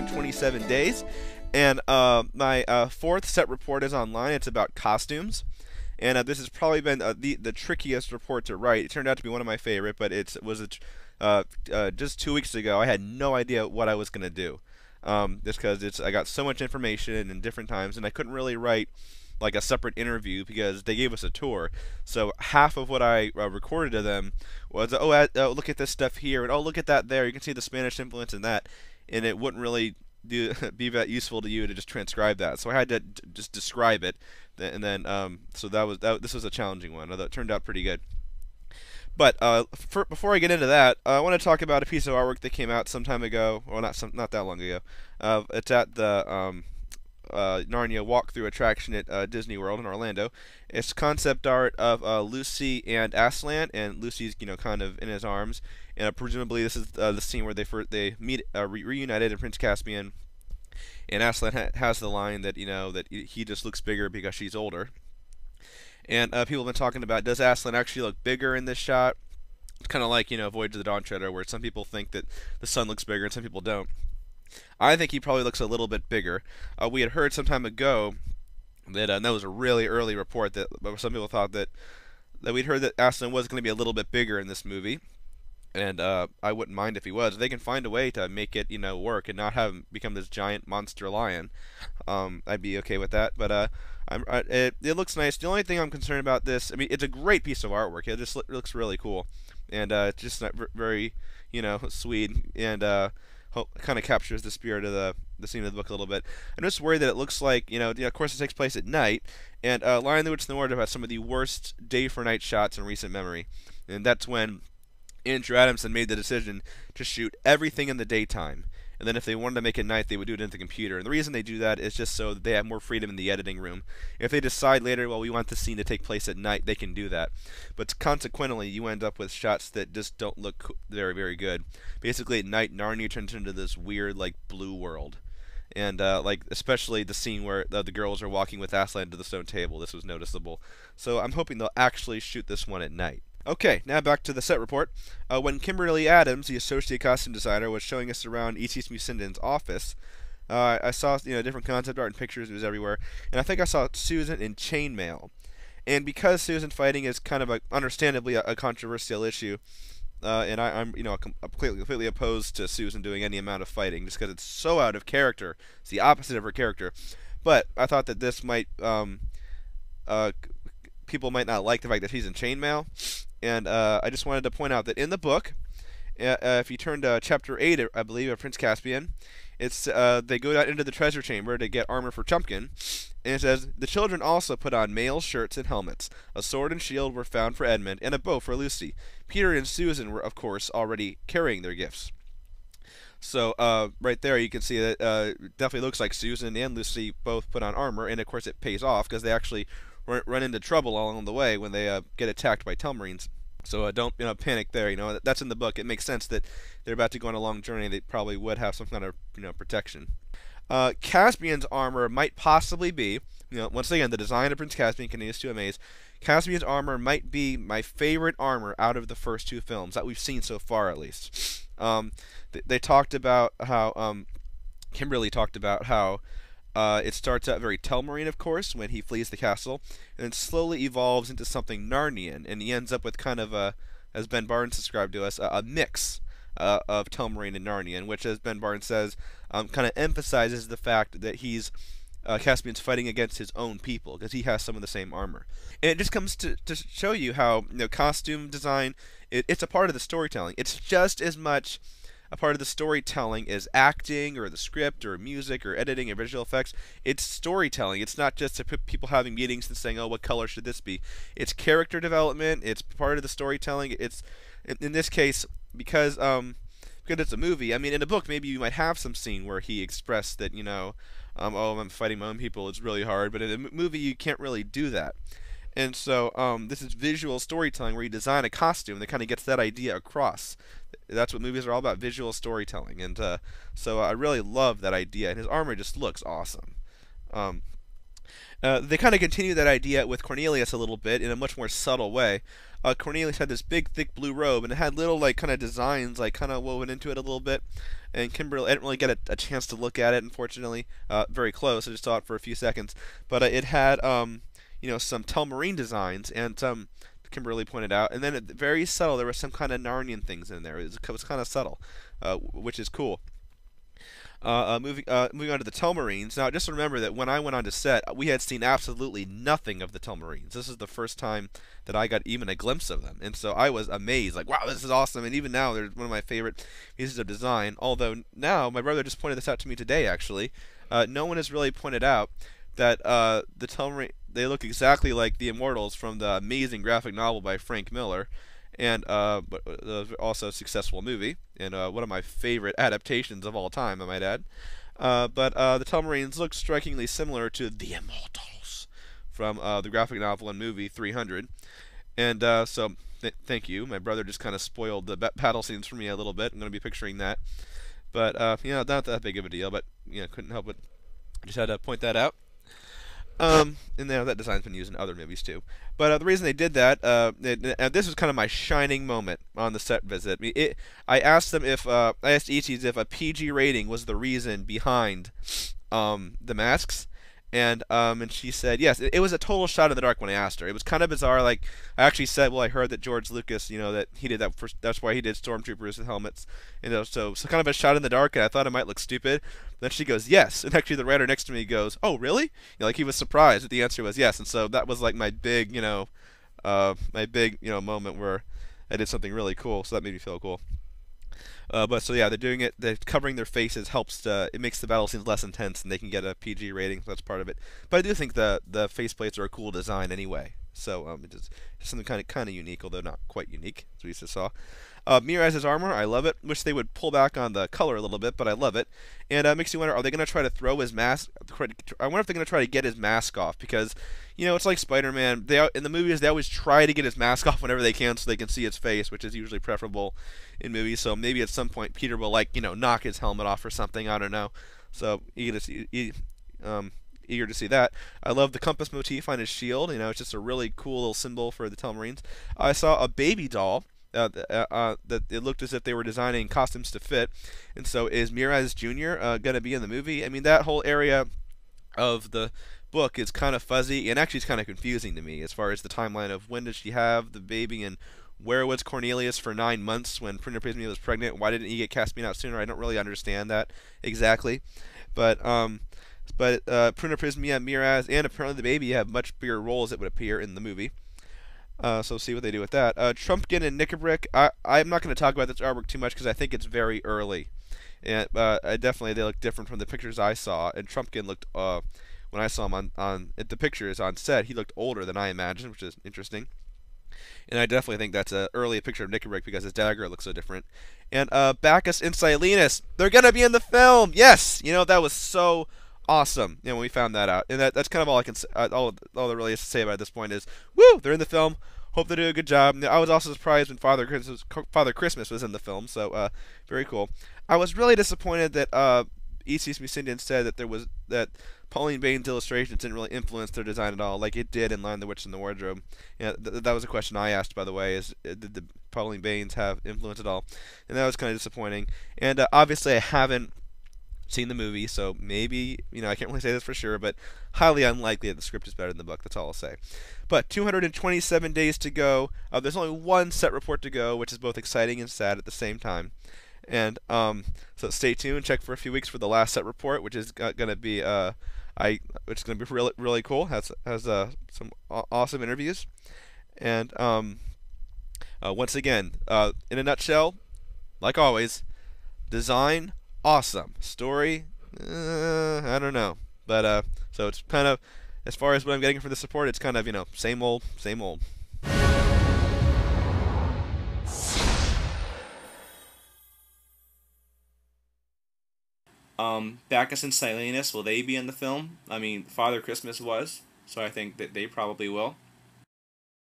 127 days. And my fourth set report is online. It's about costumes. And this has probably been the trickiest report to write. It turned out to be one of my favorite, but just 2 weeks ago, I had no idea what I was going to do. Just because I got so much information in different times, and I couldn't really write like a separate interview because they gave us a tour. So half of what I recorded to them was, look at this stuff here, and oh, look at that there. You can see the Spanish influence in that, and it wouldn't really be that useful to you to just transcribe that. So I had to just describe it, and then so this was a challenging one, although it turned out pretty good. But before I get into that, I want to talk about a piece of artwork that came out some time ago. Well, not that long ago. It's at the Narnia walkthrough attraction at Disney World in Orlando. It's concept art of Lucy and Aslan, and Lucy's kind of in his arms, and presumably this is the scene where they meet reunited in Prince Caspian, and Aslan has the line that that he just looks bigger because she's older. And people have been talking about, does Aslan actually look bigger in this shot? It's kind of like Voyage of the Dawn Treader, where some people think that the sun looks bigger and some people don't. I think he probably looks a little bit bigger. We had heard some time ago that, and that was a really early report, that some people thought that we'd heard that Aslan was going to be a little bit bigger in this movie, and I wouldn't mind if he was. If they can find a way to make it work and not have him become this giant monster lion, I'd be okay with that. But it looks nice. The only thing I'm concerned about this, I mean, it's a great piece of artwork. It just looks really cool, and it's just not very sweet, and kind of captures the spirit of the scene of the book a little bit. I'm just worried that it looks like, of course it takes place at night, and Lion, the Witch, and the Wardrobe has some of the worst day-for-night shots in recent memory. And that's when Andrew Adamson made the decision to shoot everything in the daytime. And then if they wanted to make it night, they would do it into the computer. And the reason they do that is just so that they have more freedom in the editing room. If they decide later, well, we want the scene to take place at night, they can do that. But consequently, you end up with shots that just don't look very, very good. Basically, at night, Narnia turns into this weird, blue world. And, especially the scene where the girls are walking with Aslan to the stone table. This was noticeable. So I'm hoping they'll actually shoot this one at night. Okay, now back to the set report. When Kimberly Adams, the associate costume designer, was showing us around E.T. Smith-Sinden's office, I saw different concept art and pictures. It was everywhere, and I think I saw Susan in chainmail. And because Susan fighting is kind of understandably a controversial issue, and I'm completely opposed to Susan doing any amount of fighting just because it's so out of character. It's the opposite of her character. But I thought that this might people might not like the fact that she's in chainmail. And I just wanted to point out that in the book, if you turn to chapter 8, I believe, of Prince Caspian, it's they go out into the treasure chamber to get armor for Chumpkin, and it says, the children also put on mail shirts and helmets. A sword and shield were found for Edmund, and a bow for Lucy. Peter and Susan were, of course, already carrying their gifts. So right there you can see that it definitely looks like Susan and Lucy both put on armor, and of course it pays off because they actually run into trouble along the way when they get attacked by Telmarines. So don't panic there. That's in the book. It makes sense that they're about to go on a long journey. They probably would have some kind of protection. Caspian's armor might possibly be, once again, the design of Prince Caspian continues to amaze. Caspian's armor might be my favorite armor out of the first two films that we've seen so far, at least. They talked about how Kimberly talked about how it starts out very Telmarine, of course, when he flees the castle, and then slowly evolves into something Narnian, and he ends up with kind of as Ben Barnes described to us, a mix of Telmarine and Narnian, which, as Ben Barnes says, kind of emphasizes the fact that Caspian's fighting against his own people, because he has some of the same armor. And it just comes to show you how costume design, it's a part of the storytelling. It's just as much a part of the storytelling is acting or the script or music or editing or visual effects. It's storytelling. It's not just people having meetings and saying, oh, what color should this be? It's character development. It's part of the storytelling. It's, in this case, because it's a movie. I mean, in a book, maybe you might have some scene where he expressed that, oh, I'm fighting my own people. It's really hard. But in a movie, you can't really do that. And so this is visual storytelling where you design a costume that kind of gets that idea across. That's what movies are all about, visual storytelling. And so I really love that idea. And his armor just looks awesome. They kind of continue that idea with Cornelius a little bit in a much more subtle way. Cornelius had this big, thick blue robe, and it had little like kind of designs like kind of woven into it a little bit. And Kimberly, I didn't really get a chance to look at it, unfortunately, very close. I just saw it for a few seconds, but it had some Telmarine designs and some. Kimberly pointed out, and then very subtle. There was some kind of Narnian things in there. It was kind of subtle, which is cool. Moving on to the Telmarines. Now, just remember that when I went on to set, we had seen absolutely nothing of the Telmarines. This is the first time that I got even a glimpse of them, and so I was amazed. Like, wow, this is awesome! And even now, they're one of my favorite pieces of design. Although now, my brother just pointed this out to me today. Actually, no one has really pointed out that the Telmarine they look exactly like the Immortals from the amazing graphic novel by Frank Miller, and but also a successful movie and one of my favorite adaptations of all time, I might add. But the Telmarines look strikingly similar to the Immortals from the graphic novel and movie 300, and thank you. My brother just kind of spoiled the battle scenes for me a little bit. I'm going to be picturing that, but not that big of a deal. But couldn't help it. Just had to point that out. And that design's been used in other movies too. But the reason they did that, this was kind of my shining moment on the set visit. I asked them if I asked ETs if a PG rating was the reason behind the masks, and she said yes. It was a total shot in the dark when I asked her. It was kind of bizarre. Like I actually said, well, I heard that George Lucas, that he did that. That's why he did stormtroopers with helmets. So kind of a shot in the dark, and I thought it might look stupid. Then she goes yes, and actually the writer next to me goes, oh really? Like he was surprised that the answer was yes, and so that was like my big, moment where I did something really cool. So that made me feel cool. But so yeah, they're doing it. They're covering their faces helps. It makes the battle scenes less intense, and they can get a PG rating. So that's part of it. But I do think the faceplates are a cool design anyway. So it's something kind of unique, although not quite unique, as we just saw. Miraz's armor, I love it. Wish they would pull back on the color a little bit, but I love it. And makes you wonder, are they going to try to throw his mask? I wonder if they're going to try to get his mask off because, it's like Spider-Man. In the movies, they always try to get his mask off whenever they can so they can see his face, which is usually preferable in movies. So maybe at some point Peter will knock his helmet off or something. I don't know. So eager to see that. I love the compass motif on his shield. It's just a really cool little symbol for the Telmarines. I saw a baby doll that it looked as if they were designing costumes to fit. And so is Miraz Jr. Going to be in the movie? I mean, that whole area of the book is kind of fuzzy and actually it's kind of confusing to me as far as the timeline of when did she have the baby and where was Cornelius for 9 months when Prunella Prismia was pregnant? Why didn't he get Caspian out sooner? I don't really understand that exactly. But Prunella Prismia, Miraz, and apparently the baby have much bigger roles, it would appear, in the movie. So see what they do with that. Trumpkin and Knickerbrick, I'm not going to talk about this artwork too much because I think it's very early. And definitely they look different from the pictures I saw. And Trumpkin looked, when I saw him on the pictures on set, he looked older than I imagined, which is interesting. And I definitely think that's an early picture of Knickerbrick because his dagger looks so different. And Bacchus and Silenus, they're going to be in the film! Yes! That was so awesome when we found that out. And that's kind of all I can say, all there really is to say about it at this point is, woo! They're in the film. Hope they do a good job. I was also surprised when Father Christmas was in the film, so very cool. I was really disappointed that E.C. Smusindian said that Pauline Bain's illustrations didn't really influence their design at all, like it did in Lion the Witch and the Wardrobe. That was a question I asked, by the way, is did the Pauline Bains have influence at all? And that was kind of disappointing. And obviously I haven't seen the movie, so maybe, I can't really say this for sure, but highly unlikely that the script is better than the book. That's all I'll say. But 227 days to go. There's only one set report to go, which is both exciting and sad at the same time. And so stay tuned. Check for a few weeks for the last set report, which is going to be which is going to be really really cool. Has some awesome interviews. And once again, in a nutshell, like always, design awesome, story I don't know, but so it's kind of, as far as what I'm getting from the support, it's kind of same old, same old. Bacchus and Silenus, will they be in the film? I mean, Father Christmas was, so I think that they probably will.